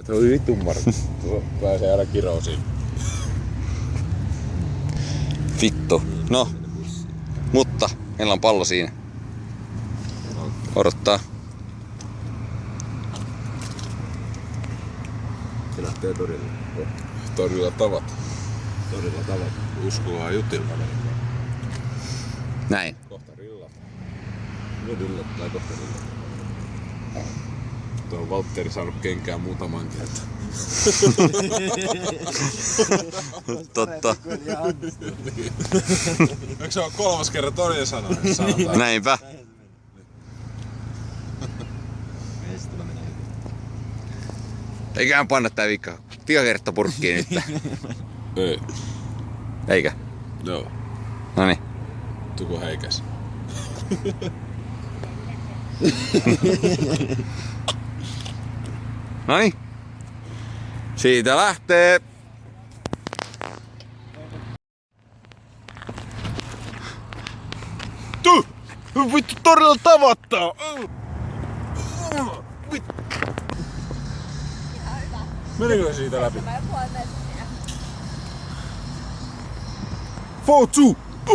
Se on vitun Marko. Pääsee aina kiroosiin. Vittu. No. Mutta meillä on pallo siinä. Odottaa. Se lähtee torille. Torilla tavat. Torilla tavat. Uskoa jutilla. Näin. Kohta rilla. Nyt yllättää kohta rilla. Tuo on Valtteri saanut kenkää muutaman kertaa. Totta. Eikö se ole 3. kerran toinen sana? Näinpä. Eiköhän panna tää viikko tikakerttapurkkiin nyt. Ei. Eikä? Joo. Noniin. Tuko heikäs. Noniin. Siitä lähtee. Vittu torilla tavattaa! Menikö siitä läpi?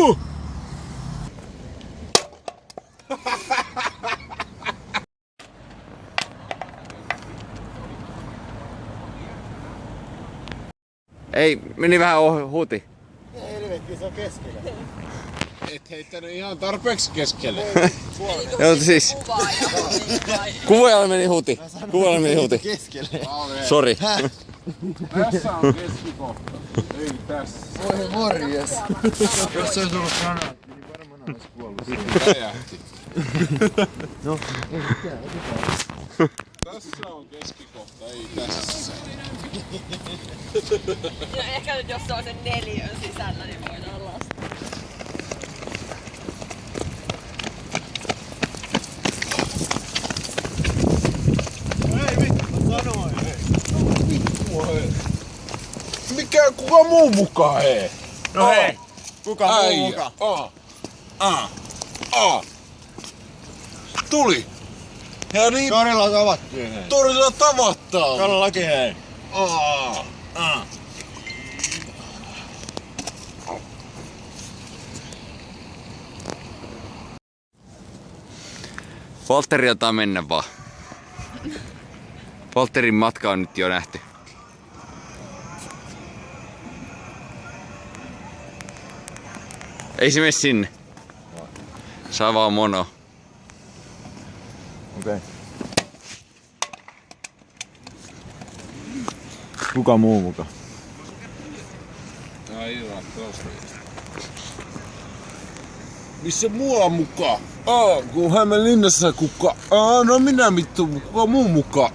4-2! Ei, meni vähän huuti. Helvetti, se on keskellä. Et heittänyt ihan tarpeeksi keskelle. Joo, siis. Kuvaajalle meni huuti. Kuvaajalle meni huuti. Keskelle. Sori. Tässä on keskikohta. Ei tässä. Voi morjes. Jos se olisi ollut granaatti, niin varmaan olisi kuollut siihen. Räjähti. No, ei mitään, otetaan. Tässä on keskikohta, ei tässä. No ehkä nyt jos se on sen 4 sisällä, niin voidaan laskea. Ei vittu, sanoin. Kuka muu mukaan hei? No hei, kuka muu mukaan? Tuli! Ja niin Torilla tavattiin hei. torilla tavattaa! Todellakin hei. Valtteri antaa mennä vaan. Valtterin matka on nyt jo nähty. Ei se mene sinne. Saa vaan mono. Okei. Kuka muu mukaan? Aivan, tosta. Missä mua mukaan? Kun Hämeenlinnassa kuka? No minä vittu, kuka muu mukaan?